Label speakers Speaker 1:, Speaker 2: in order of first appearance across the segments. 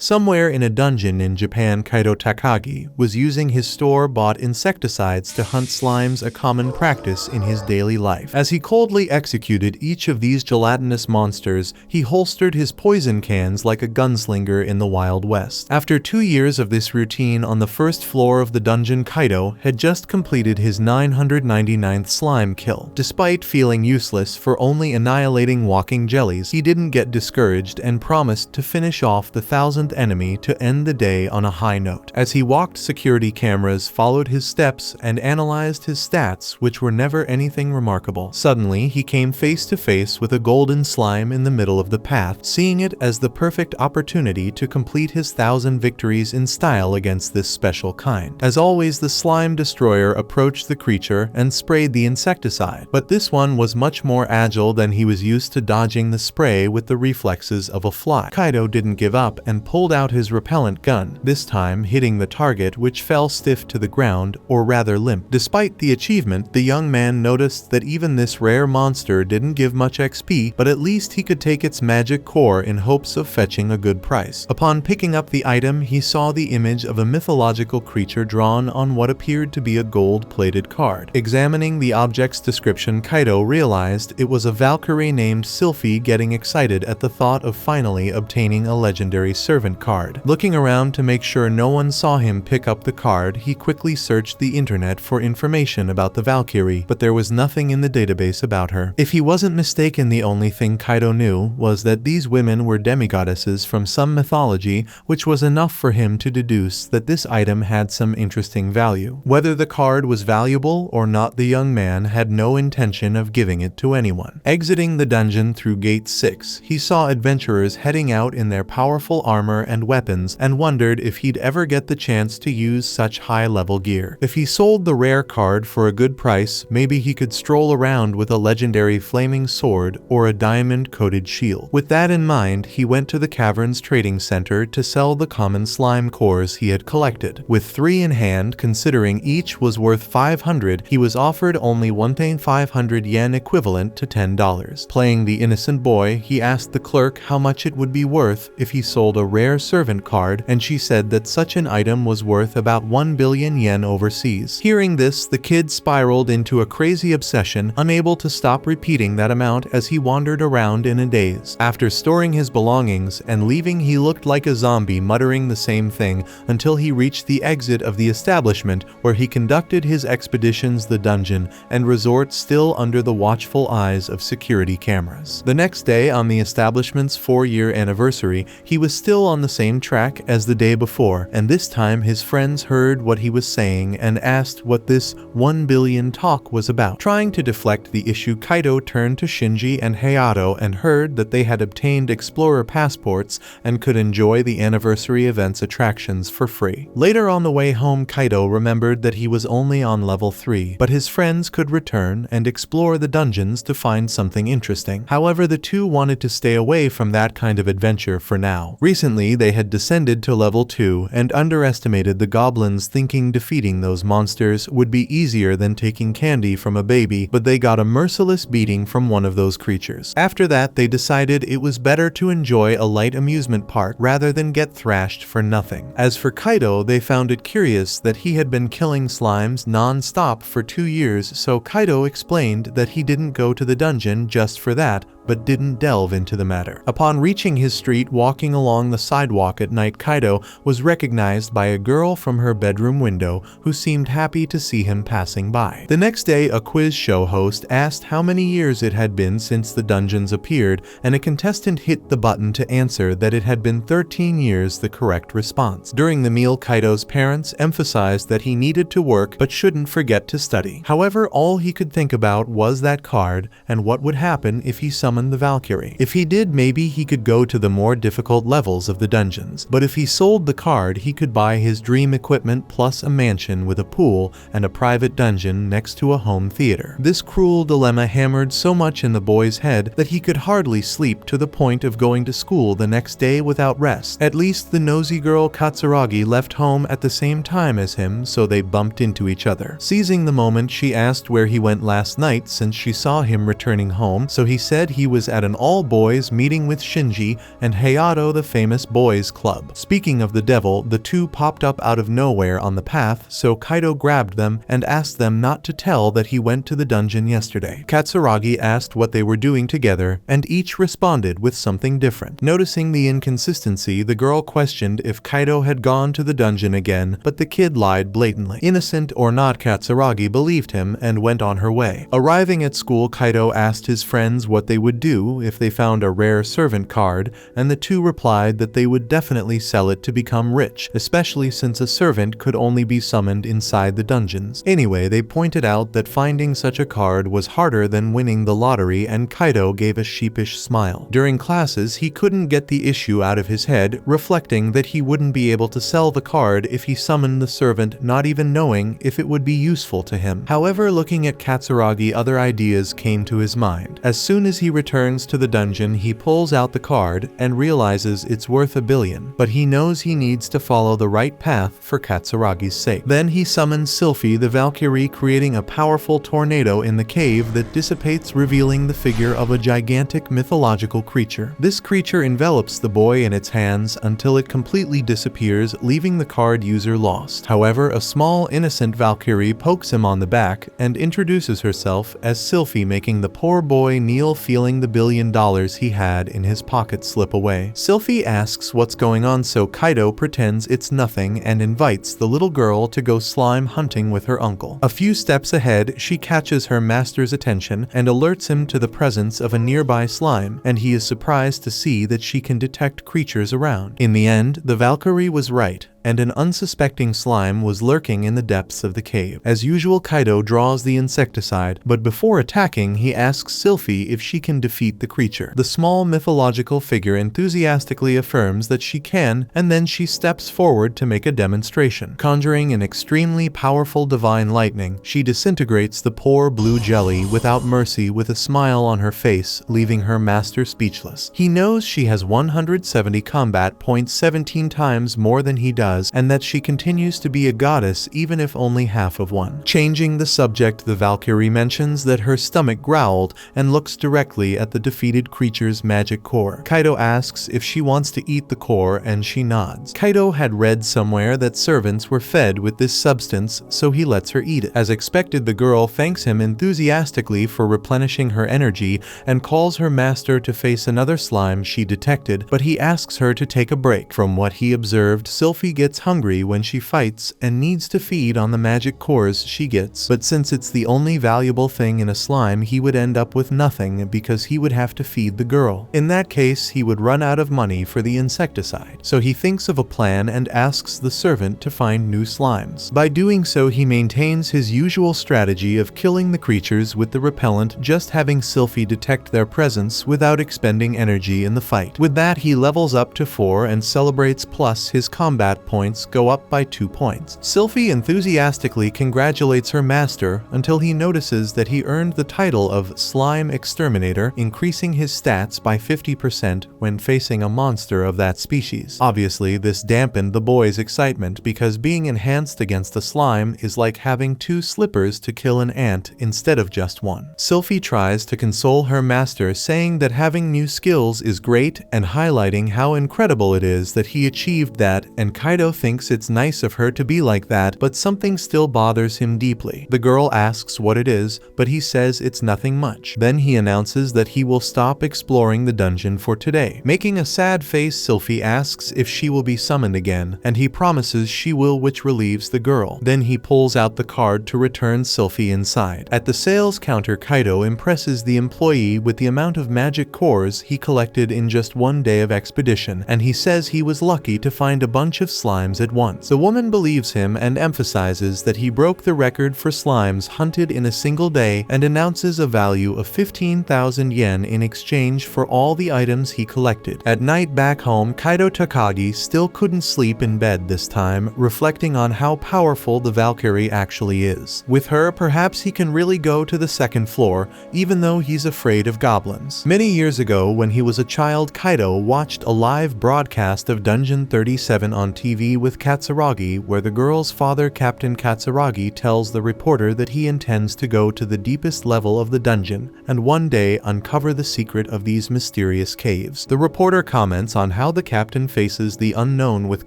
Speaker 1: Somewhere in a dungeon in Japan, Kaito Takagi was using his store-bought insecticides to hunt slimes, a common practice in his daily life. As he coldly executed each of these gelatinous monsters, he holstered his poison cans like a gunslinger in the Wild West. After 2 years of this routine on the first floor of the dungeon, Kaito had just completed his 999th slime kill. Despite feeling useless for only annihilating walking jellies, he didn't get discouraged and promised to finish off the 1000th enemy to end the day on a high note. As he walked, security cameras followed his steps and analyzed his stats, which were never anything remarkable. Suddenly, he came face to face with a golden slime in the middle of the path, seeing it as the perfect opportunity to complete his 1000 victories in style against this special kind. As always, the slime destroyer approached the creature and sprayed the insecticide, but this one was much more agile than he was used to, dodging the spray with the reflexes of a fly. Kaito didn't give up and pulled out his repellent gun, this time hitting the target, which fell stiff to the ground, or rather limp. Despite the achievement, the young man noticed that even this rare monster didn't give much XP, but at least he could take its magic core in hopes of fetching a good price. Upon picking up the item, he saw the image of a mythological creature drawn on what appeared to be a gold-plated card. Examining the object's description, Kaito realized it was a Valkyrie named Sylphie, getting excited at the thought of finally obtaining a legendary servant card. Looking around to make sure no one saw him pick up the card, he quickly searched the internet for information about the Valkyrie, but there was nothing in the database about her. If he wasn't mistaken, the only thing Kaito knew was that these women were demigoddesses from some mythology, which was enough for him to deduce that this item had some interesting value. Whether the card was valuable or not, the young man had no intention of giving it to anyone. Exiting the dungeon through Gate 6, he saw adventurers heading out in their powerful armor and weapons, and wondered if he'd ever get the chance to use such high-level gear. If he sold the rare card for a good price, maybe he could stroll around with a legendary flaming sword or a diamond-coated shield. With that in mind, he went to the Cavern's trading center to sell the common slime cores he had collected. With 3 in hand, considering each was worth 500, he was offered only 1,500 yen, equivalent to $10. Playing the innocent boy, he asked the clerk how much it would be worth if he sold a rare servant card, and she said that such an item was worth about 1 billion yen overseas. Hearing this, the kid spiraled into a crazy obsession, unable to stop repeating that amount as he wandered around in a daze. After storing his belongings and leaving, he looked like a zombie, muttering the same thing until he reached the exit of the establishment, where he conducted his expeditions, the dungeon and resort, still under the watchful eyes of security cameras. The next day, on the establishment's 4-year anniversary, he was still on the same track as the day before, and this time his friends heard what he was saying and asked what this 1 billion talk was about. Trying to deflect the issue, Kaito turned to Shinji and Hayato and heard that they had obtained explorer passports and could enjoy the anniversary event's attractions for free. Later on the way home, Kaito remembered that he was only on level 3, but his friends could return and explore the dungeons to find something interesting. However, the two wanted to stay away from that kind of adventure for now. Recently, they had descended to level 2 and underestimated the goblins, thinking defeating those monsters would be easier than taking candy from a baby, but they got a merciless beating from one of those creatures. After that, they decided it was better to enjoy a light amusement park rather than get thrashed for nothing. As for Kaito, they found it curious that he had been killing slimes non-stop for 2 years, so Kaito explained that he didn't go to the dungeon just for that, but didn't delve into the matter. Upon reaching his street, walking along the sidewalk at night, Kaito was recognized by a girl from her bedroom window who seemed happy to see him passing by. The next day, a quiz show host asked how many years it had been since the dungeons appeared, and a contestant hit the button to answer that it had been 13 years, the correct response. During the meal, Kaito's parents emphasized that he needed to work but shouldn't forget to study. However, all he could think about was that card and what would happen if he summoned the Valkyrie. If he did, maybe he could go to the more difficult levels of the dungeons, but if he sold the card, he could buy his dream equipment plus a mansion with a pool and a private dungeon next to a home theater. This cruel dilemma hammered so much in the boy's head that he could hardly sleep, to the point of going to school the next day without rest. At least the nosy girl Katsuragi left home at the same time as him, so they bumped into each other. Seizing the moment, she asked where he went last night, since she saw him returning home, so he said he was at an all-boys meeting with Shinji and Hayato, the famous boys club. Speaking of the devil, the two popped up out of nowhere on the path, so Kaito grabbed them and asked them not to tell that he went to the dungeon yesterday. Katsuragi asked what they were doing together, and each responded with something different. Noticing the inconsistency, the girl questioned if Kaito had gone to the dungeon again, but the kid lied blatantly. Innocent or not, Katsuragi believed him and went on her way. Arriving at school, Kaito asked his friends what they would do if they found a rare servant card, and the two replied that they would definitely sell it to become rich, especially since a servant could only be summoned inside the dungeons. Anyway, they pointed out that finding such a card was harder than winning the lottery, and Kaito gave a sheepish smile. During classes, he couldn't get the issue out of his head, reflecting that he wouldn't be able to sell the card if he summoned the servant, not even knowing if it would be useful to him. However, looking at Katsuragi, other ideas came to his mind. As soon as he returns to the dungeon, he pulls out the card and realizes it's worth $1 billion, but he knows he needs to follow the right path for Katsuragi's sake. Then he summons Sylphie, the Valkyrie, creating a powerful tornado in the cave that dissipates, revealing the figure of a gigantic mythological creature. This creature envelops the boy in its hands until it completely disappears, leaving the card user lost. However, a small, innocent Valkyrie pokes him on the back and introduces herself as Sylphie, making the poor boy kneel, feeling the $1 billion he had in his pocket slip away. Sylphie asks what's going on, so Kaito pretends it's nothing and invites the little girl to go slime hunting with her uncle. A few steps ahead, she catches her master's attention and alerts him to the presence of a nearby slime, and he is surprised to see that she can detect creatures around. In the end, the Valkyrie was right, and an unsuspecting slime was lurking in the depths of the cave. As usual, Kaito draws the insecticide, but before attacking, he asks Sylphie if she can defeat the creature. The small mythological figure enthusiastically affirms that she can, and then she steps forward to make a demonstration. Conjuring an extremely powerful divine lightning, she disintegrates the poor blue jelly without mercy, with a smile on her face, leaving her master speechless. He knows she has 170 combat points, 17 times more than he does, and that she continues to be a goddess even if only half of one. Changing the subject, the Valkyrie mentions that her stomach growled and looks directly at the defeated creature's magic core. Kaito asks if she wants to eat the core, and she nods. Kaito had read somewhere that servants were fed with this substance, so he lets her eat it. As expected, the girl thanks him enthusiastically for replenishing her energy and calls her master to face another slime she detected, but he asks her to take a break. From what he observed, Sylphie gets hungry when she fights and needs to feed on the magic cores she gets, but since it's the only valuable thing in a slime, he would end up with nothing because he would have to feed the girl. In that case, he would run out of money for the insecticide, so he thinks of a plan and asks the servant to find new slimes. By doing so, he maintains his usual strategy of killing the creatures with the repellent, just having Sylphie detect their presence without expending energy in the fight. With that, he levels up to 4 and celebrates, plus his combat points go up by 2 points. Sylphie enthusiastically congratulates her master until he notices that he earned the title of Slime Exterminator, increasing his stats by 50% when facing a monster of that species. Obviously, this dampened the boy's excitement because being enhanced against a slime is like having 2 slippers to kill an ant instead of just 1. Sylphie tries to console her master, saying that having new skills is great and highlighting how incredible it is that he achieved that, and Kaito thinks it's nice of her to be like that, but something still bothers him deeply. The girl asks what it is, but he says it's nothing much. Then he announces that he will stop exploring the dungeon for today. Making a sad face, Sylphie asks if she will be summoned again, and he promises she will, which relieves the girl. Then he pulls out the card to return Sylphie inside. At the sales counter, Kaito impresses the employee with the amount of magic cores he collected in just 1 day of expedition, and he says he was lucky to find a bunch of slimes at once. The woman believes him and emphasizes that he broke the record for slimes hunted in a single day, and announces a value of 15,000 yen in exchange for all the items he collected. At night back home, Kaito Takagi still couldn't sleep in bed this time, reflecting on how powerful the Valkyrie actually is. With her, perhaps he can really go to the 2nd floor, even though he's afraid of goblins. Many years ago, when he was a child, Kaito watched a live broadcast of Dungeon 37 on TV. TV with Katsuragi, where the girl's father, Captain Katsuragi, tells the reporter that he intends to go to the deepest level of the dungeon and one day uncover the secret of these mysterious caves. The reporter comments on how the captain faces the unknown with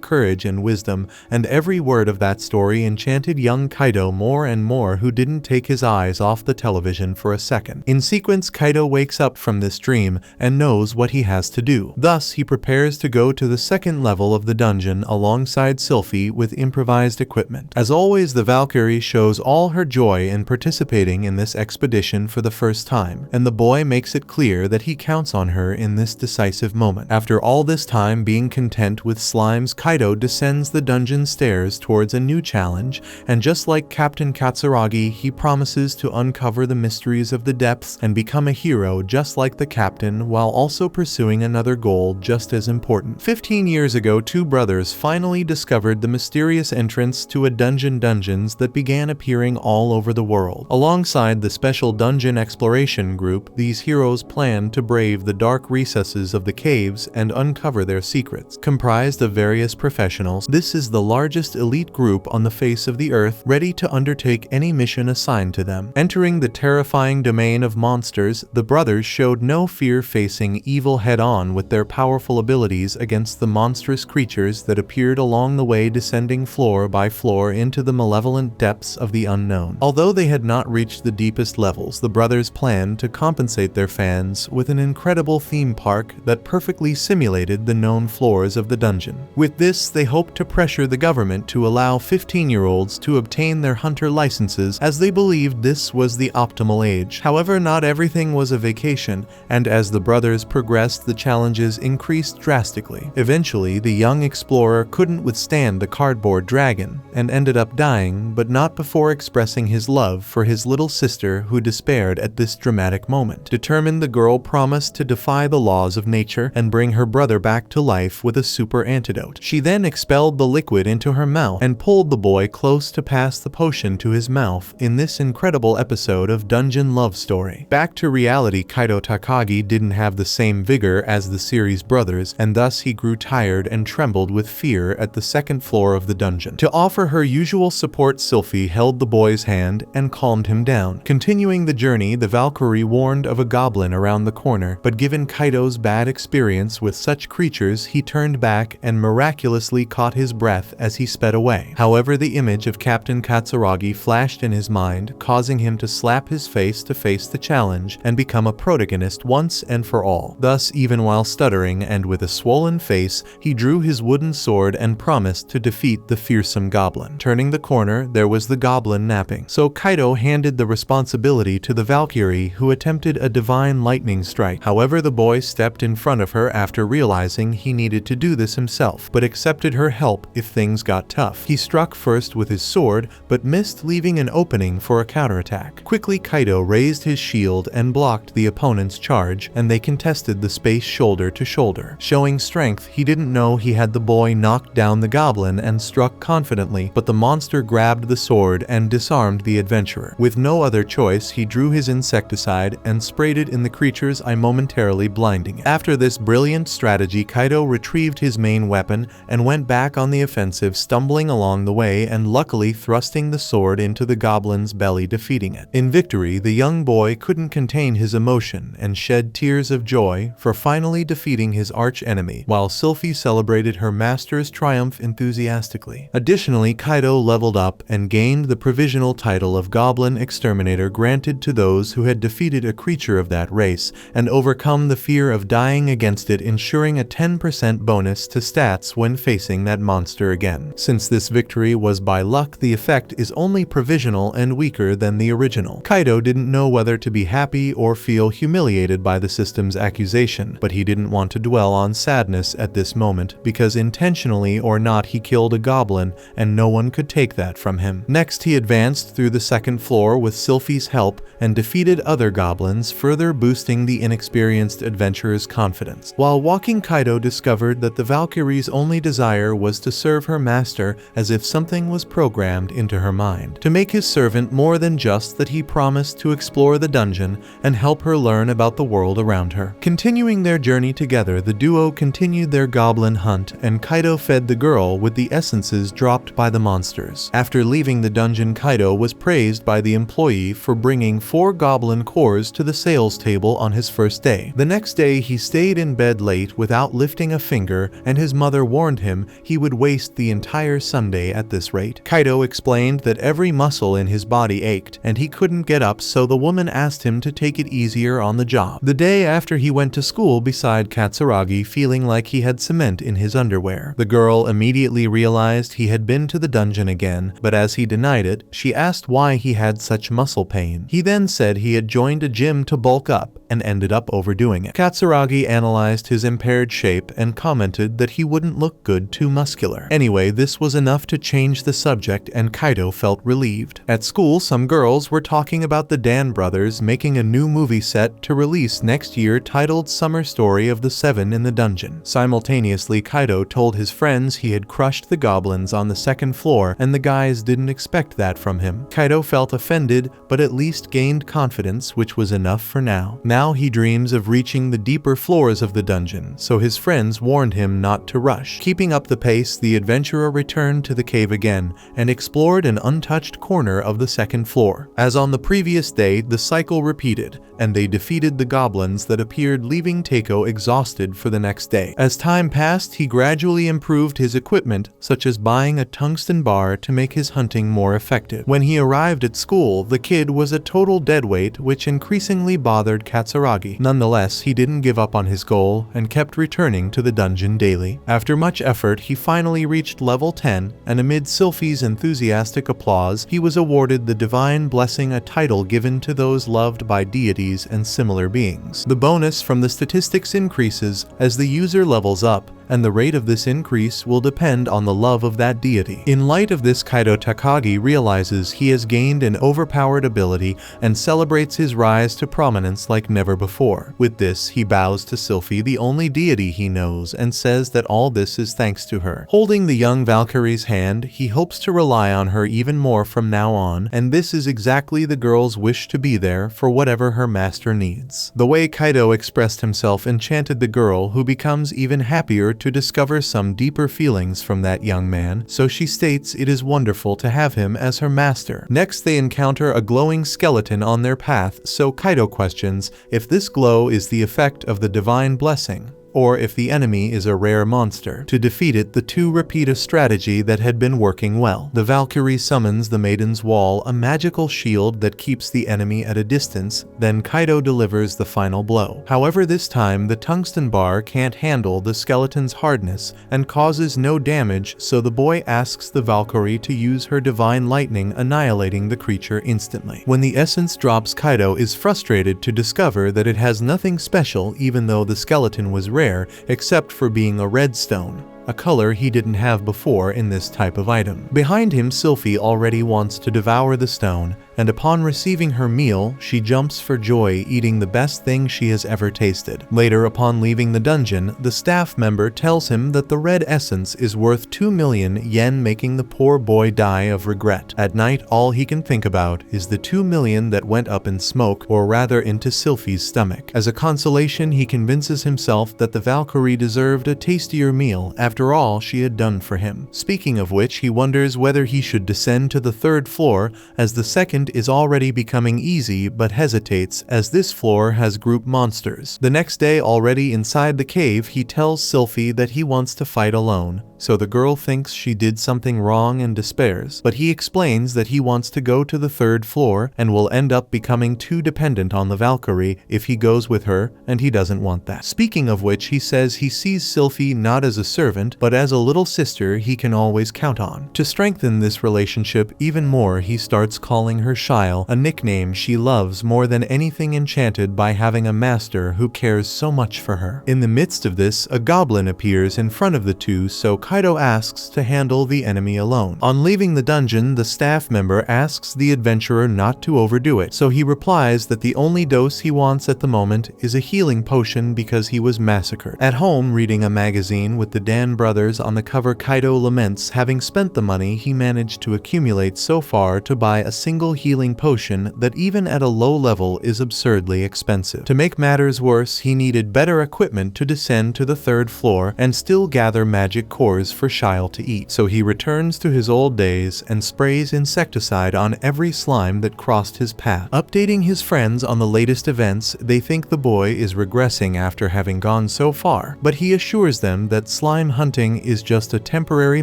Speaker 1: courage and wisdom, and every word of that story enchanted young Kaito more and more, who didn't take his eyes off the television for a second. In sequence, Kaito wakes up from this dream and knows what he has to do. Thus, he prepares to go to the second level of the dungeon alongside Sylphie with improvised equipment. As always, the Valkyrie shows all her joy in participating in this expedition for the first time, and the boy makes it clear that he counts on her in this decisive moment. After all this time being content with slimes, Kaito descends the dungeon stairs towards a new challenge, and just like Captain Katsuragi, he promises to uncover the mysteries of the depths and become a hero just like the captain, while also pursuing another goal just as important. 15 years ago, two brothers finally discovered the mysterious entrance to a dungeons that began appearing all over the world. Alongside the special dungeon exploration group, these heroes planned to brave the dark recesses of the caves and uncover their secrets. Comprised of various professionals, this is the largest elite group on the face of the earth, ready to undertake any mission assigned to them. Entering the terrifying domain of monsters, the brothers showed no fear facing evil head-on with their powerful abilities against the monstrous creatures that appeared along the way, descending floor by floor into the malevolent depths of the unknown. Although they had not reached the deepest levels, the brothers planned to compensate their fans with an incredible theme park that perfectly simulated the known floors of the dungeon. With this, they hoped to pressure the government to allow 15-year-olds to obtain their hunter licenses, as they believed this was the optimal age. However, not everything was a vacation, and as the brothers progressed, the challenges increased drastically. Eventually, the young explorer couldn't withstand the cardboard dragon and ended up dying, but not before expressing his love for his little sister, who despaired at this dramatic moment. Determined, the girl promised to defy the laws of nature and bring her brother back to life with a super antidote. She then expelled the liquid into her mouth and pulled the boy close to pass the potion to his mouth in this incredible episode of Dungeon Love Story. Back to reality, Kaito Takagi didn't have the same vigor as the series brothers, and thus he grew tired and trembled with fear at the second floor of the dungeon. To offer her usual support, Sylphie held the boy's hand and calmed him down. Continuing the journey, the Valkyrie warned of a goblin around the corner, but given Kaito's bad experience with such creatures, he turned back and miraculously caught his breath as he sped away. However, the image of Captain Katsuragi flashed in his mind, causing him to slap his face to face the challenge and become a protagonist once and for all. Thus, even while stuttering and with a swollen face, he drew his wooden sword and promised to defeat the fearsome goblin. Turning the corner, there was the goblin napping, so Kaito handed the responsibility to the Valkyrie, who attempted a divine lightning strike. However, the boy stepped in front of her after realizing he needed to do this himself, but accepted her help if things got tough. He struck first with his sword, but missed, leaving an opening for a counterattack. Quickly, Kaito raised his shield and blocked the opponent's charge, and they contested the space shoulder to shoulder. Showing strength, he didn't know he had the boy knocked down the goblin and struck confidently, but the monster grabbed the sword and disarmed the adventurer. With no other choice, he drew his insecticide and sprayed it in the creature's eye, momentarily blinding it. After this brilliant strategy, Kaito retrieved his main weapon and went back on the offensive, stumbling along the way and luckily thrusting the sword into the goblin's belly, defeating it. In victory, the young boy couldn't contain his emotion and shed tears of joy for finally defeating his arch-enemy, while Sylphie celebrated her master's triumph enthusiastically. Additionally, Kaito leveled up and gained the provisional title of Goblin Exterminator, granted to those who had defeated a creature of that race and overcome the fear of dying against it, ensuring a 10% bonus to stats when facing that monster again. Since this victory was by luck, the effect is only provisional and weaker than the original. Kaito didn't know whether to be happy or feel humiliated by the system's accusation, but he didn't want to dwell on sadness at this moment, because intentionally or not, he killed a goblin and no one could take that from him. Next, he advanced through the second floor with Sylphie's help and defeated other goblins, further boosting the inexperienced adventurer's confidence. While walking, Kaito discovered that the Valkyrie's only desire was to serve her master, as if something was programmed into her mind. To make his servant more than just that, he promised to explore the dungeon and help her learn about the world around her. Continuing their journey together, the duo continued their goblin hunt, and Kaito fed fed the girl with the essences dropped by the monsters. After leaving the dungeon, Kaito was praised by the employee for bringing 4 goblin cores to the sales table on his first day. The next day he stayed in bed late without lifting a finger, and his mother warned him he would waste the entire Sunday at this rate. Kaito explained that every muscle in his body ached and he couldn't get up, so the woman asked him to take it easier on the job. The day after, he went to school beside Katsuragi, feeling like he had cement in his underwear. The girl immediately realized he had been to the dungeon again, but as he denied it, she asked why he had such muscle pain. He then said he had joined a gym to bulk up and ended up overdoing it. Katsuragi analyzed his impaired shape and commented that he wouldn't look good too muscular. Anyway, this was enough to change the subject, and Kaito felt relieved. At school, some girls were talking about the Dan brothers making a new movie set to release next year titled Summer Story of the Seven in the Dungeon. Simultaneously, Kaito told his friends he had crushed the goblins on the 2nd floor, and the guys didn't expect that from him. Kaito felt offended, but at least gained confidence, which was enough for now. Now he dreams of reaching the deeper floors of the dungeon, so his friends warned him not to rush. Keeping up the pace, the adventurer returned to the cave again and explored an untouched corner of the 2nd floor. As on the previous day, the cycle repeated, and they defeated the goblins that appeared, leaving Takeo exhausted for the next day. As time passed, he gradually improved his equipment, such as buying a tungsten bar to make his hunting more effective. When he arrived at school, the kid was a total deadweight, which increasingly bothered Katsuragi. Nonetheless, he didn't give up on his goal and kept returning to the dungeon daily. After much effort, he finally reached level 10, and amid Sylphie's enthusiastic applause, he was awarded the Divine Blessing, a title given to those loved by deities and similar beings. The bonus from the statistics increases as the user levels up, and the rate of this increase will depend on the love of that deity. In light of this, Kaito Takagi realizes he has gained an overpowered ability and celebrates his rise to prominence like never before. With this, he bows to Sylphie, the only deity he knows, and says that all this is thanks to her. Holding the young Valkyrie's hand, he hopes to rely on her even more from now on, and this is exactly the girl's wish, to be there for whatever her master needs. The way Kaito expressed himself enchanted the girl, who becomes even happier to discover some deeper feelings from that young man, so she states it is wonderful to have him as her master. Next, they encounter a glowing skeleton on their path, so Kaito questions if this glow is the effect of the divine blessing, or if the enemy is a rare monster. To defeat it, the two repeat a strategy that had been working well. The Valkyrie summons the Maiden's Wall, a magical shield that keeps the enemy at a distance, then Kaito delivers the final blow. However, this time the tungsten bar can't handle the skeleton's hardness and causes no damage, so the boy asks the Valkyrie to use her divine lightning, annihilating the creature instantly. When the essence drops, Kaito is frustrated to discover that it has nothing special, even though the skeleton was rare, except for being a red stone, a color he didn't have before in this type of item. Behind him, Sylphie already wants to devour the stone, and upon receiving her meal, she jumps for joy, eating the best thing she has ever tasted. Later, upon leaving the dungeon, the staff member tells him that the red essence is worth 2 million yen, making the poor boy die of regret. At night, all he can think about is the 2 million that went up in smoke, or rather into Sylphie's stomach. As a consolation, he convinces himself that the Valkyrie deserved a tastier meal after all she had done for him. Speaking of which, he wonders whether he should descend to the 3rd floor, as the 2nd is already becoming easy, but hesitates as this floor has group monsters. The next day, already inside the cave, he tells Sylphie that he wants to fight alone, so the girl thinks she did something wrong and despairs, but he explains that he wants to go to the 3rd floor and will end up becoming too dependent on the Valkyrie if he goes with her, and he doesn't want that. Speaking of which, he says he sees Sylphie not as a servant, but as a little sister he can always count on. To strengthen this relationship even more, he starts calling her Shyle, a nickname she loves more than anything, enchanted by having a master who cares so much for her. In the midst of this, a goblin appears in front of the two, so Kaito asks to handle the enemy alone. On leaving the dungeon, the staff member asks the adventurer not to overdo it, so he replies that the only dose he wants at the moment is a healing potion because he was massacred. At home, reading a magazine with the Dan brothers on the cover, Kaito laments having spent the money he managed to accumulate so far to buy a single healing potion that even at a low level is absurdly expensive. To make matters worse, he needed better equipment to descend to the 3rd floor and still gather magic cores cores for Shyle to eat. So he returns to his old days and sprays insecticide on every slime that crossed his path. Updating his friends on the latest events, they think the boy is regressing after having gone so far, but he assures them that slime hunting is just a temporary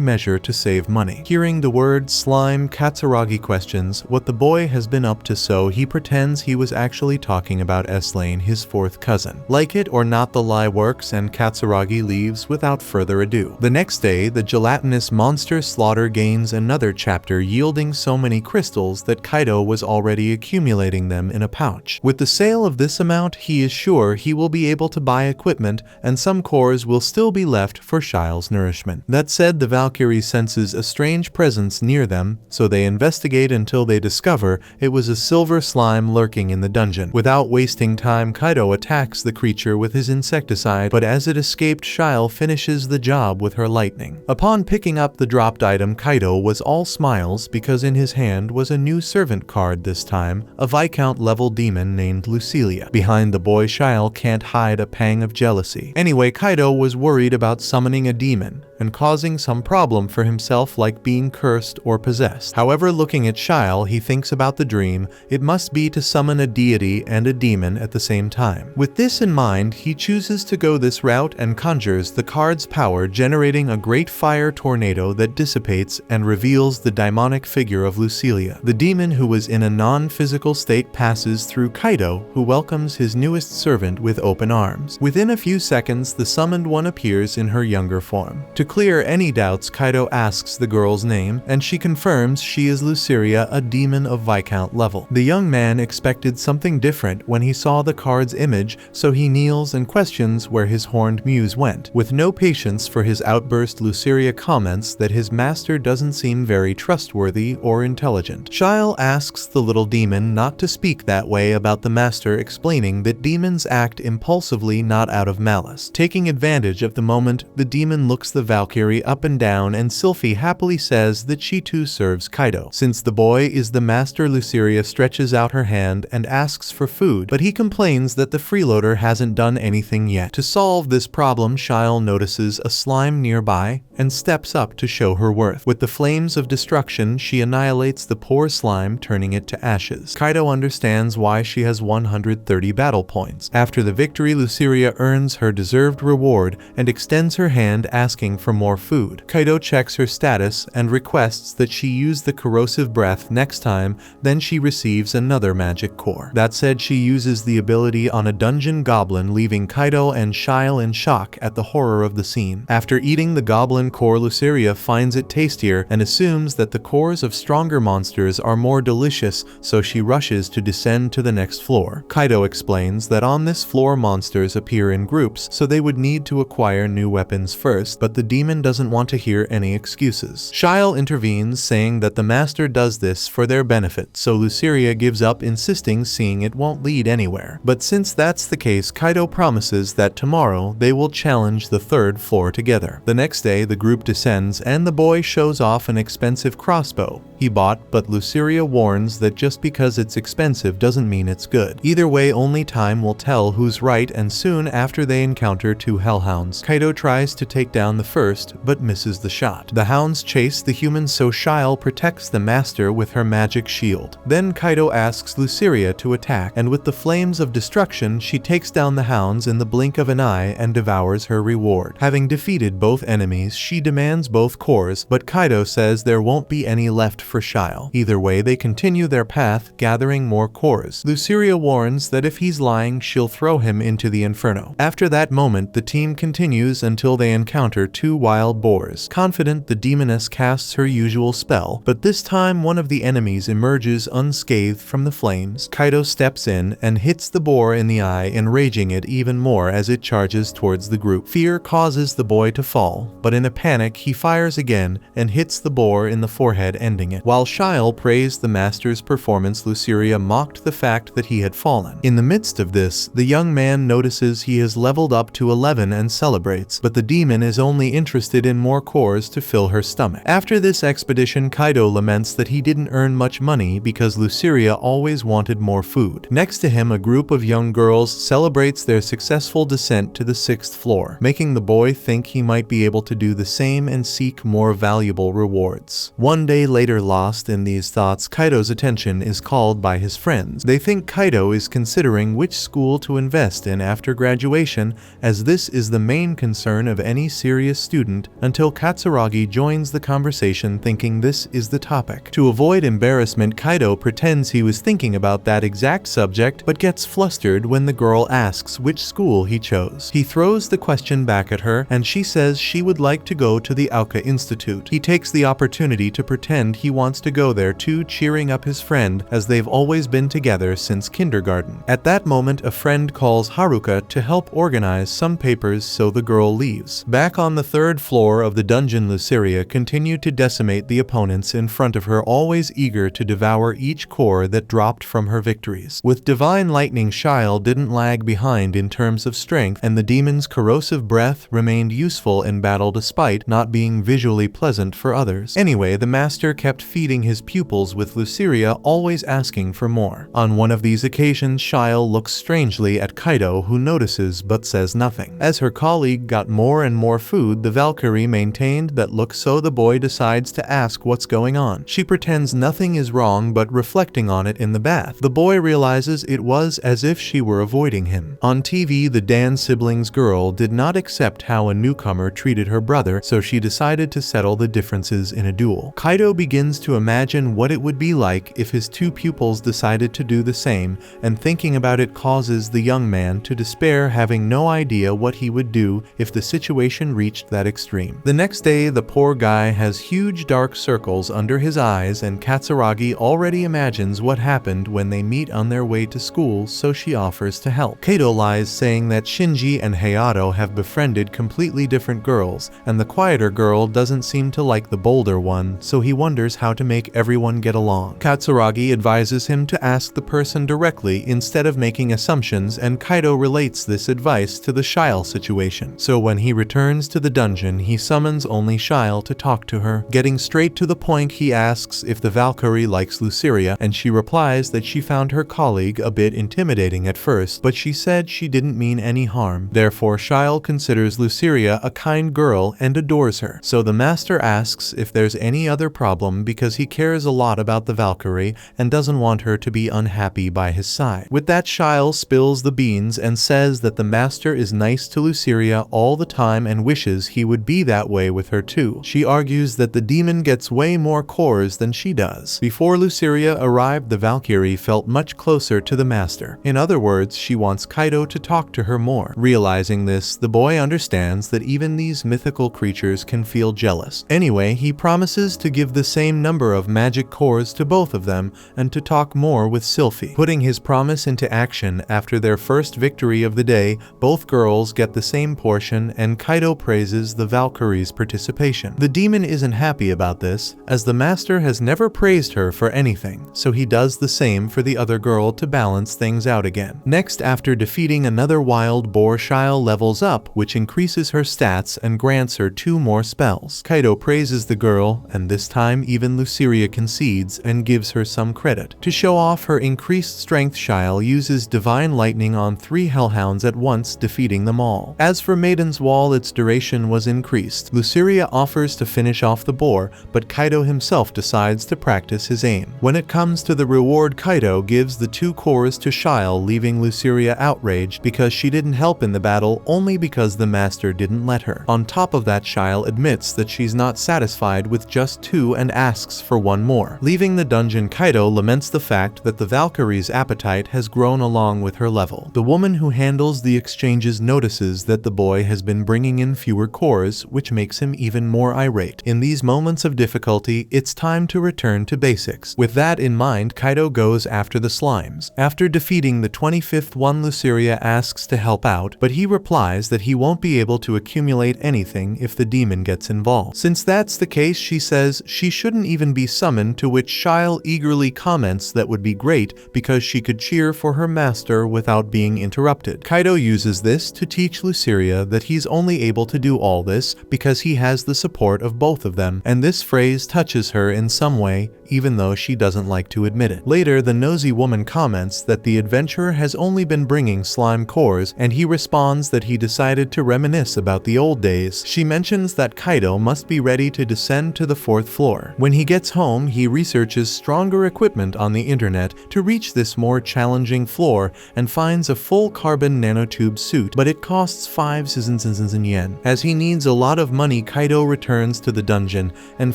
Speaker 1: measure to save money. Hearing the word slime, Katsuragi questions what the boy has been up to, so he pretends he was actually talking about Eslane, his fourth cousin. Like it or not, the lie works and Katsuragi leaves without further ado. The next day, the gelatinous monster slaughter gains another chapter, yielding so many crystals that Kaito was already accumulating them in a pouch. With the sale of this amount, he is sure he will be able to buy equipment, and some cores will still be left for Shile's nourishment. That said, the Valkyrie senses a strange presence near them, so they investigate until they discover it was a silver slime lurking in the dungeon. Without wasting time, Kaito attacks the creature with his insecticide, but as it escaped, Shyle finishes the job with her lightning. Upon picking up the dropped item, Kaito was all smiles because in his hand was a new servant card, this time a Viscount-level demon named Lucilia. Behind the boy, Shyle can't hide a pang of jealousy. Anyway, Kaito was worried about summoning a demon and causing some problem for himself, like being cursed or possessed. However, looking at Shyle, he thinks about the dream. It must be to summon a deity and a demon at the same time. With this in mind, he chooses to go this route and conjures the card's power, generating a great fire tornado that dissipates and reveals the demonic figure of Lucilia. The demon, who was in a non-physical state, passes through Kaito, who welcomes his newest servant with open arms. Within a few seconds, the summoned one appears in her younger form. To clear any doubts, Kaito asks the girl's name, and she confirms she is Lucilia, a demon of Viscount level. The young man expected something different when he saw the card's image, so he kneels and questions where his horned muse went. With no patience for his outburst, Lucilia comments that his master doesn't seem very trustworthy or intelligent. Shyle asks the little demon not to speak that way about the master, explaining that demons act impulsively, not out of malice. Taking advantage of the moment, the demon looks the Valkyrie up and down, and Sylphie happily says that she too serves Kaito. Since the boy is the master, Lucilia stretches out her hand and asks for food, but he complains that the freeloader hasn't done anything yet. To solve this problem, Shyle notices a slime nearby and steps up to show her worth. With the flames of destruction, she annihilates the poor slime, turning it to ashes. Kaito understands why she has 130 battle points. After the victory, Lucilia earns her deserved reward and extends her hand, asking for more food. Kaito checks her status and requests that she use the corrosive breath next time, then she receives another magic core. That said, she uses the ability on a dungeon goblin, leaving Kaito and Shyle in shock at the horror of the scene. After eating the goblin core, Lucilia finds it tastier and assumes that the cores of stronger monsters are more delicious, so she rushes to descend to the next floor. Kaito explains that on this floor monsters appear in groups, so they would need to acquire new weapons first, but the demon doesn't want to hear any excuses. Shyle intervenes, saying that the master does this for their benefit, so Lucilia gives up, insisting seeing it won't lead anywhere. But since that's the case, Kaito promises that tomorrow they will challenge the third floor together. The next day, the group descends and the boy shows off an expensive crossbow he bought, but Lucilia warns that just because it's expensive doesn't mean it's good. Either way, only time will tell who's right, and soon after they encounter two hellhounds. Kaito tries to take down the first, but misses the shot. The hounds chase the humans, so Shyle protects the master with her magic shield. Then Kaito asks Lucilia to attack, and with the flames of destruction, she takes down the hounds in the blink of an eye and devours her reward. Having defeated both enemies, she demands both cores, but Kaito says there won't be any left for Shyle. Either way, they continue their path, gathering more cores. Lucilia warns that if he's lying, she'll throw him into the inferno. After that moment, the team continues until they encounter two wild boars. Confident, the demoness casts her usual spell, but this time one of the enemies emerges unscathed from the flames. Kaito steps in and hits the boar in the eye, enraging it even more as it charges towards the group. Fear causes the boy to fall, but in a panic he fires again and hits the boar in the forehead, ending it. it. While Shile praised the master's performance, Luceria mocked the fact that he had fallen. In the midst of this, the young man notices he has leveled up to 11 and celebrates, but the demon is only interested in more cores to fill her stomach. After this expedition, Kaito laments that he didn't earn much money because Luceria always wanted more food. Next to him, a group of young girls celebrates their successful descent to the 6th floor, making the boy think he might be able to do the same and seek more valuable rewards. One day later, lost in these thoughts, Kaito's attention is called by his friends. They think Kaito is considering which school to invest in after graduation, as this is the main concern of any serious student, until Katsuragi joins the conversation thinking this is the topic. To avoid embarrassment, Kaito pretends he was thinking about that exact subject but gets flustered when the girl asks which school he chose. He throws the question back at her and she says she would like to go to the Aoka Institute. He takes the opportunity to pretend he wants to go there too, cheering up his friend as they've always been together since kindergarten. At that moment, a friend calls Haruka to help organize some papers, so the girl leaves. Back on the 3rd floor of the dungeon, Luceria continued to decimate the opponents in front of her, always eager to devour each core that dropped from her victories. With divine lightning, Shile didn't lag behind in terms of strength, and the demon's corrosive breath remained useful in battle despite not being visually pleasant for others. Anyway, the master kept feeding his pupils with Luceria, always asking for more. On one of these occasions, Shile looks strangely at Kaito, who notices but says nothing. As her colleague got more and more food, the Valkyrie maintained that look, so the boy decides to ask what's going on. She pretends nothing is wrong, but reflecting on it in the bath, the boy realizes it was as if she were avoiding him. On TV, the Dan siblings girl did not accept how a newcomer treated her brother, so she decided to settle the differences in a duel. Kaito begins to imagine what it would be like if his two pupils decided to do the same, and thinking about it causes the young man to despair, having no idea what he would do if the situation reached that extreme. The next day, the poor guy has huge dark circles under his eyes, and Katsuragi already imagines what happened when they meet on their way to school, so she offers to help. Kaito lies, saying that Shinji and Hayato have befriended completely different girls, and the quieter girl doesn't seem to like the bolder one, so he wonders how to make everyone get along. Katsuragi advises him to ask the person directly instead of making assumptions, and Kaito relates this advice to the Shile situation. So when he returns to the dungeon, he summons only Shile to talk to her. Getting straight to the point, he asks if the Valkyrie likes Luceria, and she replies that she found her colleague a bit intimidating at first, but she said she didn't mean any harm. Therefore, Shile considers Luceria a kind girl and adores her. So the master asks if there's any other problem, because he cares a lot about the Valkyrie and doesn't want her to be unhappy by his side. With that, Shile spills the beans and says that the master is nice to Luceria all the time and wishes he would be that way with her too. She argues that the demon gets way more cores than she does. Before Luceria arrived, the Valkyrie felt much closer to the master. In other words, she wants Kaito to talk to her more. Realizing this, the boy understands that even these mythical creatures can feel jealous. Anyway, he promises to give the same number of magic cores to both of them and to talk more with Sylphie. Putting his promise into action, after their first victory of the day, both girls get the same portion, and Kaito praises the Valkyrie's participation. The demon isn't happy about this, as the master has never praised her for anything, so he does the same for the other girl to balance things out again. Next, after defeating another wild boar, Shile levels up, which increases her stats and grants her 2 more spells. Kaito praises the girl, and this time even Luceria concedes and gives her some credit. To show off her increased strength, Shile uses divine lightning on 3 hellhounds at once, defeating them all. As for Maiden's Wall, its duration was increased. Luceria offers to finish off the boar, but Kaito himself decides to practice his aim. When it comes to the reward, Kaito gives the 2 cores to Shile, leaving Luceria outraged because she didn't help in the battle only because the master didn't let her. On top of that, Shile admits that she's not satisfied with just 2 and asks for 1 more. Leaving the dungeon, Kaito laments the fact that the Valkyrie's appetite has grown along with her level. The woman who handles the exchanges notices that the boy has been bringing in fewer cores, which makes him even more irate. In these moments of difficulty, it's time to return to basics. With that in mind, Kaito goes after the slimes. After defeating the 25th one, Luceria asks to help out, but he replies that he won't be able to accumulate anything if the demon gets involved. Since that's the case, she says she shouldn't even be summoned, to which Shile eagerly comments that would be great because she could cheer for her master without being interrupted. Kaito uses this to teach Luceria that he's only able to do all this because he has the support of both of them, and this phrase touches her in some way, even though she doesn't like to admit it. Later, the nosy woman comments that the adventurer has only been bringing slime cores, and he responds that he decided to reminisce about the old days. She mentions that Kaito must be ready to descend to the 4th floor. When he gets home, he researches stronger equipment on the internet to reach this more challenging floor and finds a full carbon nanotube suit, but it costs 5,000 yen. As he needs a lot of money, Kaito returns to the dungeon and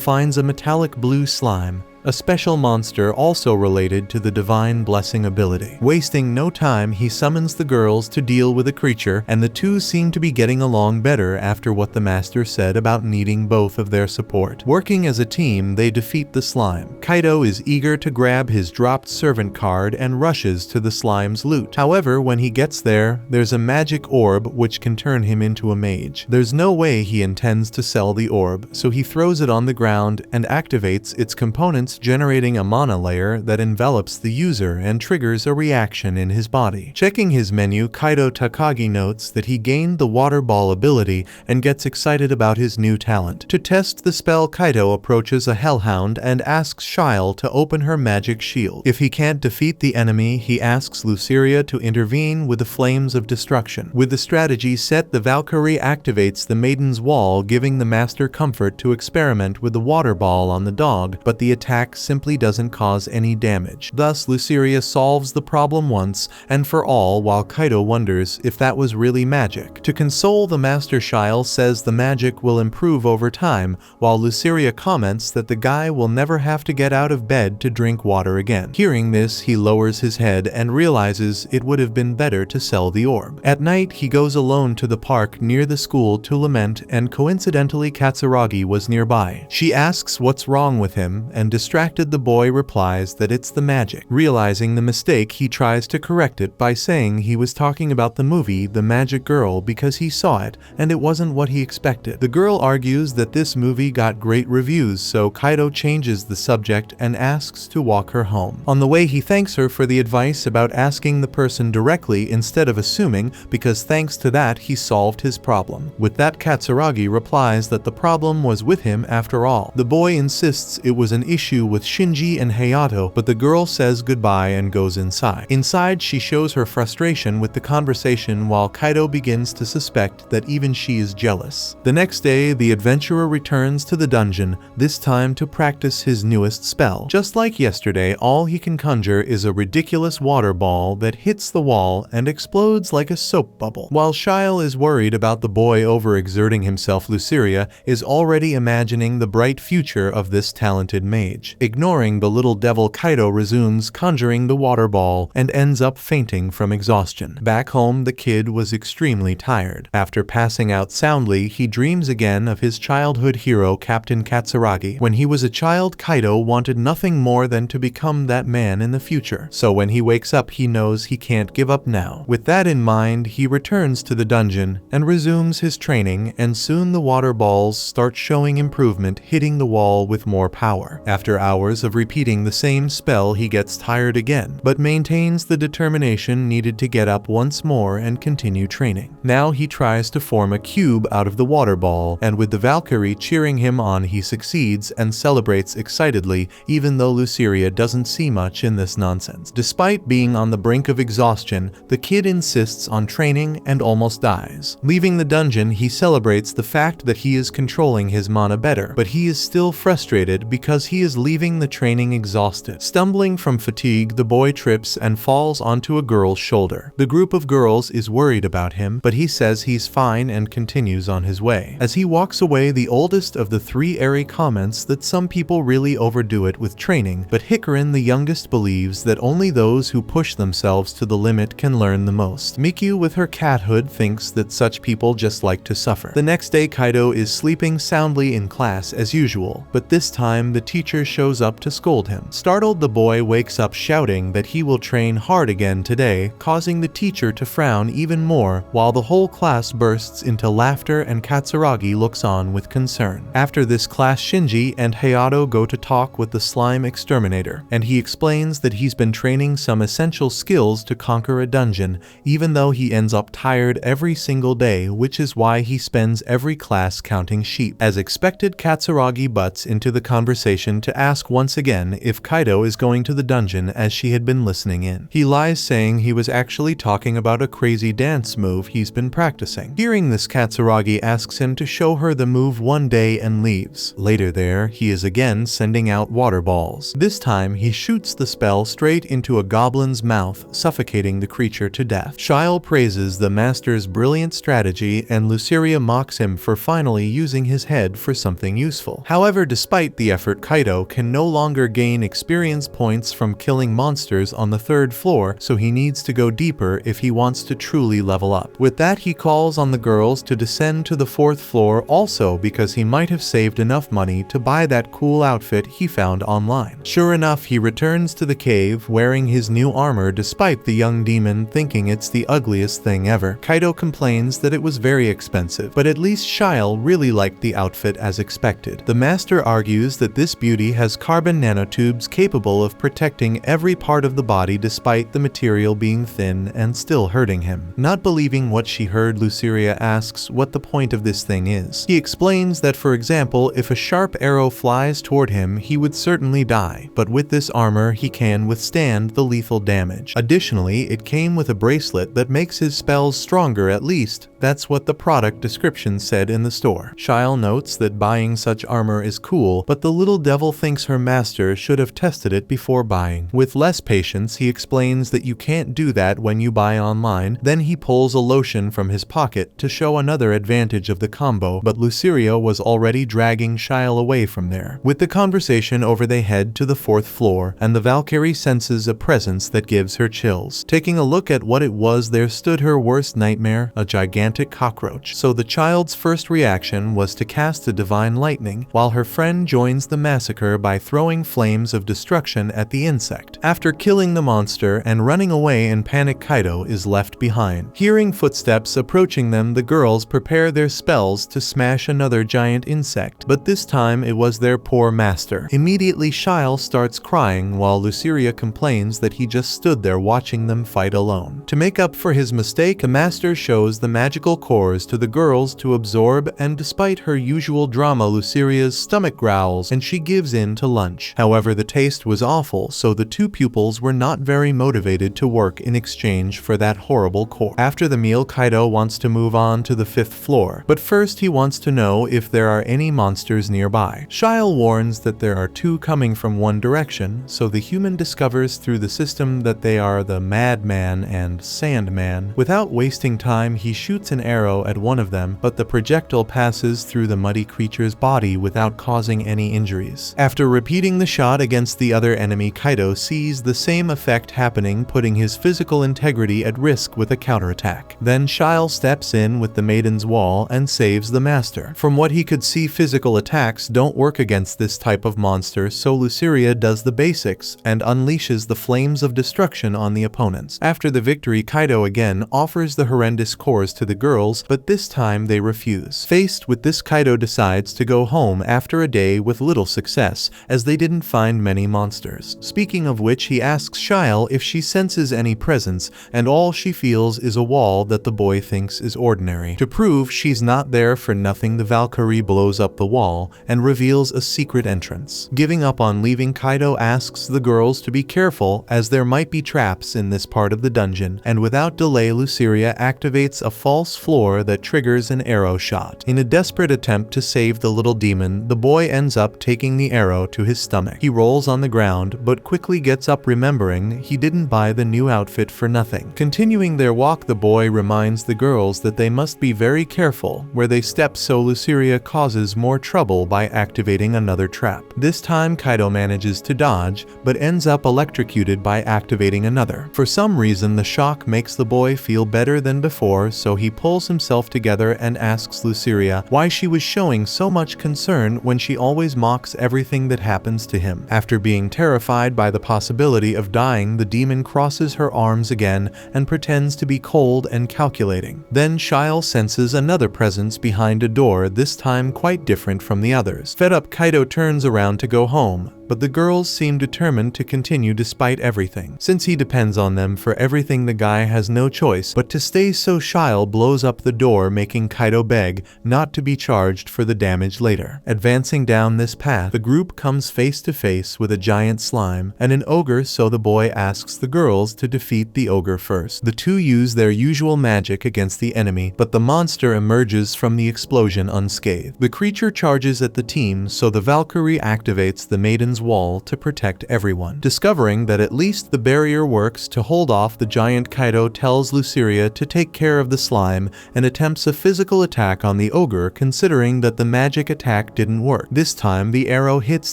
Speaker 1: finds a metallic blue slime, a special monster also related to the divine blessing ability. Wasting no time, he summons the girls to deal with the creature, and the two seem to be getting along better after what the master said about needing both of their support. Working as a team, they defeat the slime. Kaito is eager to grab his dropped servant card and rushes to the slime's loot. However, when he gets there, there's a magic orb which can turn him into a mage. There's no way he intends to sell the orb, so he throws it on the ground and activates its components, generating a mana layer that envelops the user and triggers a reaction in his body. Checking his menu, Kaito Takagi notes that he gained the water ball ability and gets excited about his new talent. To test the spell, Kaito approaches a hellhound and asks Shile to open her magic shield. If he can't defeat the enemy, he asks Luceria to intervene with the flames of destruction. With the strategy set, the Valkyrie activates the maiden's wall, giving the master comfort to experiment with the water ball on the dog, but the attack simply doesn't cause any damage. Thus, Luceria solves the problem once and for all, while Kaito wonders if that was really magic. To console the master, Shile says the magic will improve over time, while Luceria comments that the guy will never have to get out of bed to drink water again. Hearing this, he lowers his head and realizes it would have been better to sell the orb. At night, he goes alone to the park near the school to lament, and coincidentally Katsuragi was nearby. She asks what's wrong with him, and distracted, the boy replies that it's the magic. Realizing the mistake, he tries to correct it by saying he was talking about the movie The Magic Girl because he saw it and it wasn't what he expected. The girl argues that this movie got great reviews, so Kaito changes the subject and asks to walk her home. On the way, he thanks her for the advice about asking the person directly instead of assuming, because thanks to that he solved his problem. With that, Katsuragi replies that the problem was with him after all. The boy insists it was an issue with Shinji and Hayato, but the girl says goodbye and goes inside. Inside, she shows her frustration with the conversation, while Kaito begins to suspect that even she is jealous. The next day, the adventurer returns to the dungeon, this time to practice his newest spell. Just like yesterday, all he can conjure is a ridiculous water ball that hits the wall and explodes like a soap bubble. While Shile is worried about the boy overexerting himself, Luceria is already imagining the bright future of this talented mage. Ignoring the little devil, Kaito resumes conjuring the water ball and ends up fainting from exhaustion. Back home, the kid was extremely tired. After passing out soundly, he dreams again of his childhood hero, Captain Katsuragi. When he was a child, Kaito wanted nothing more than to become that man in the future. So when he wakes up, he knows he can't give up now. With that in mind, he returns to the dungeon and resumes his training, and soon the water balls start showing improvement, hitting the wall with more power. After hours of repeating the same spell, he gets tired again, but maintains the determination needed to get up once more and continue training. Now he tries to form a cube out of the water ball, and with the Valkyrie cheering him on, he succeeds and celebrates excitedly, even though Luceria doesn't see much in this nonsense. Despite being on the brink of exhaustion, the kid insists on training and almost dies. Leaving the dungeon, he celebrates the fact that he is controlling his mana better, but he is still frustrated because he is leaving the training exhausted. Stumbling from fatigue, the boy trips and falls onto a girl's shoulder. The group of girls is worried about him, but he says he's fine and continues on his way. As he walks away, the oldest of the three Eri comments that some people really overdo it with training, but Hikarin, the youngest, believes that only those who push themselves to the limit can learn the most. Mikyu, with her cathood, thinks that such people just like to suffer. The next day, Kaito is sleeping soundly in class as usual, but this time the teacher shows up to scold him. Startled, the boy wakes up shouting that he will train hard again today, causing the teacher to frown even more, while the whole class bursts into laughter and Katsuragi looks on with concern. After this class, Shinji and Hayato go to talk with the slime exterminator, and he explains that he's been training some essential skills to conquer a dungeon, even though he ends up tired every single day, which is why he spends every class counting sheep. As expected, Katsuragi butts into the conversation to ask once again if Kaito is going to the dungeon, as she had been listening in. He lies, saying he was actually talking about a crazy dance move he's been practicing. Hearing this, Katsuragi asks him to show her the move one day and leaves. Later there, he is again sending out water balls. This time, he shoots the spell straight into a goblin's mouth, suffocating the creature to death. Shyle praises the master's brilliant strategy, and Luceria mocks him for finally using his head for something useful. However, despite the effort, Kaito can no longer gain experience points from killing monsters on the 3rd floor, so he needs to go deeper if he wants to truly level up. With that, he calls on the girls to descend to the 4th floor, also because he might have saved enough money to buy that cool outfit he found online. Sure enough, he returns to the cave wearing his new armor, despite the young demon thinking it's the ugliest thing ever. Kaito complains that it was very expensive, but at least Shyle really liked the outfit as expected. The master argues that this beauty has carbon nanotubes capable of protecting every part of the body despite the material being thin and still hurting him. Not believing what she heard, Luceria asks what the point of this thing is. He explains that, for example, if a sharp arrow flies toward him, he would certainly die, but with this armor he can withstand the lethal damage. Additionally, it came with a bracelet that makes his spells stronger, at least that's what the product description said in the store. Shyle notes that buying such armor is cool, but the little devil thinks her master should have tested it before buying. With less patience, he explains that you can't do that when you buy online. Then he pulls a lotion from his pocket to show another advantage of the combo, but Luceria was already dragging Shyle away from there. With the conversation over, they head to the 4th floor, and the Valkyrie senses a presence that gives her chills. Taking a look at what it was, there stood her worst nightmare, a gigantic cockroach. So the child's first reaction was to cast a divine lightning, while her friend joins the massacre by throwing flames of destruction at the insect. After killing the monster and running away in panic, Kaito is left behind. Hearing footsteps approaching them, the girls prepare their spells to smash another giant insect, but this time it was their poor master. Immediately, Shyle starts crying while Luceria complains that he just stood there watching them fight alone. To make up for his mistake, the master shows the magical cores to the girls to absorb, and despite her usual drama, Luceria's stomach growls and she gives in to lunch. However, the taste was awful, so the two pupils were not very motivated to work in exchange for that horrible core. After the meal, Kaito wants to move on to the 5th floor, but first he wants to know if there are any monsters nearby. Shyle warns that there are 2 coming from one direction, so the human discovers through the system that they are the Madman and Sandman. Without wasting time, he shoots an arrow at one of them, but the projectile passes through the muddy creature's body without causing any injuries. After repeating the shot against the other enemy, Kaito sees the same effect happening, putting his physical integrity at risk with a counterattack. Then Shyle steps in with the Maiden's Wall and saves the master. From what he could see, physical attacks don't work against this type of monster, so Luceria does the basics and unleashes the flames of destruction on the opponents. After the victory, Kaito again offers the horrendous cores to the girls, but this time they refuse. Faced with this, Kaito decides to go home after a day with little success, as they didn't find many monsters. Speaking of which, he asks Shyle if she senses any presence, and all she feels is a wall that the boy thinks is ordinary. To prove she's not there for nothing, the Valkyrie blows up the wall and reveals a secret entrance. Giving up on leaving, Kaito asks the girls to be careful, as there might be traps in this part of the dungeon, and without delay, Luceria activates a false floor that triggers an arrow shot. In a desperate attempt to save the little demon, the boy ends up taking the arrow to his stomach. He rolls on the ground, but quickly gets up, remembering he didn't buy the new outfit for nothing. Continuing their walk, the boy reminds the girls that they must be very careful where they step, so Luceria causes more trouble by activating another trap. This time Kaito manages to dodge, but ends up electrocuted by activating another. For some reason, the shock makes the boy feel better than before, so he pulls himself together and asks Luceria why she was showing so much concern when she always mocks everything everything that happens to him. After being terrified by the possibility of dying, the demon crosses her arms again and pretends to be cold and calculating. Then Shile senses another presence behind a door, this time quite different from the others. Fed up, Kaito turns around to go home, but the girls seem determined to continue despite everything. Since he depends on them for everything, the guy has no choice but to stay, so Shile blows up the door, making Kaito beg not to be charged for the damage later. Advancing down this path, the group comes face to face with a giant slime and an ogre, so the boy asks the girls to defeat the ogre first. The two use their usual magic against the enemy, but the monster emerges from the explosion unscathed. The creature charges at the team, so the Valkyrie activates the maiden's wall to protect everyone. Discovering that at least the barrier works to hold off the giant, Kaito tells Luceria to take care of the slime and attempts a physical attack on the ogre, considering that the magic attack didn't work. This time the arrow hits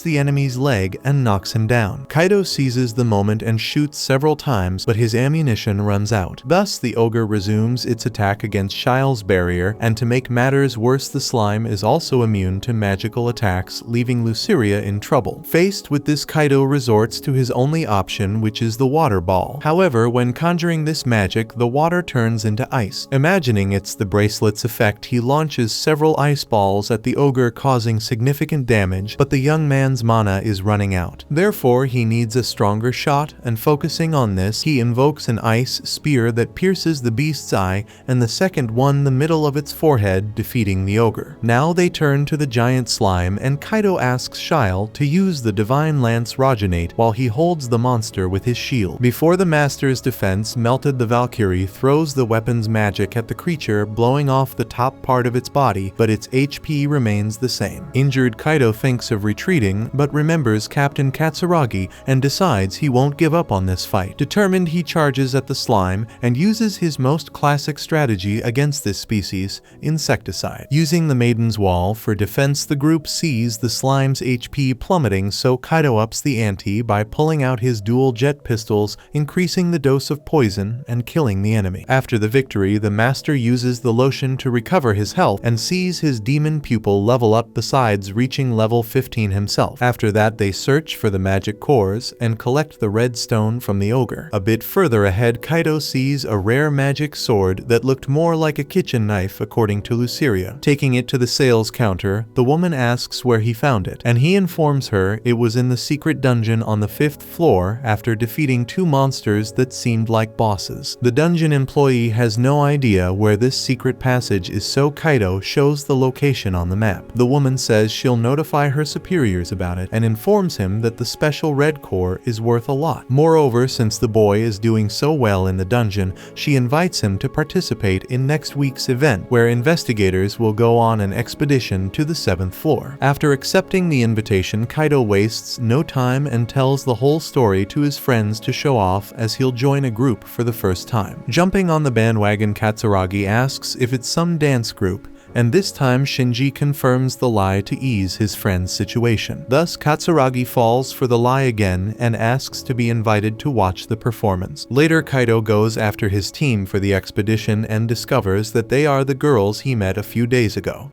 Speaker 1: the enemy's leg and knocks him down. Kaito seizes the moment and shoots several times, but his ammunition runs out. Thus the ogre resumes its attack against Shile's barrier, and to make matters worse, the slime is also immune to magical attacks, leaving Luceria in trouble. Faced with this, Kaito resorts to his only option, which is the water ball. However, when conjuring this magic, the water turns into ice. Imagining it's the bracelet's effect, he launches several ice balls at the ogre, causing significant damage, but the young man's mana is running out. Therefore, he needs a stronger shot, and focusing on this, he invokes an ice spear that pierces the beast's eye, and the second one the middle of its forehead, defeating the ogre. Now they turn to the giant slime, and Kaito asks Shile to use the Divine Lance Rogenate while he holds the monster with his shield. Before the master's defense melted, the Valkyrie throws the weapon's magic at the creature, blowing off the top part of its body, but its HP remains the same. Injured, Kaito thinks of retreating, but remembers Captain Katsuragi and decides he won't give up on this fight. Determined, he charges at the slime and uses his most classic strategy against this species, insecticide. Using the maiden's wall for defense, the group sees the slime's HP plummeting, so Kaito ups the ante by pulling out his dual jet pistols, increasing the dose of poison and killing the enemy. After the victory, the master uses the lotion to recover his health and sees his demon pupil level up, besides reaching level 15 himself. After that, they search for the magic cores and collect the red stone from the ogre. A bit further ahead, Kaito sees a rare magic sword that looked more like a kitchen knife, according to Luceria. Taking it to the sales counter, the woman asks where he found it, and he informs her it was in the secret dungeon on the 5th floor after defeating two monsters that seemed like bosses. The dungeon employee has no idea where this secret passage is, so Kaito shows the location on the map. The woman says she'll notify her superiors about it and informs him that the special red core is worth a lot. Moreover, since the boy is doing so well in the dungeon, she invites him to participate in next week's event, where investigators will go on an expedition to the 7th floor. After accepting the invitation, Kaito wastes no time and tells the whole story to his friends to show off, as he'll join a group for the first time. Jumping on the bandwagon, Katsuragi asks if it's some dance group, and this time Shinji confirms the lie to ease his friend's situation. Thus, Katsuragi falls for the lie again and asks to be invited to watch the performance. Later, Kaito goes after his team for the expedition and discovers that they are the girls he met a few days ago.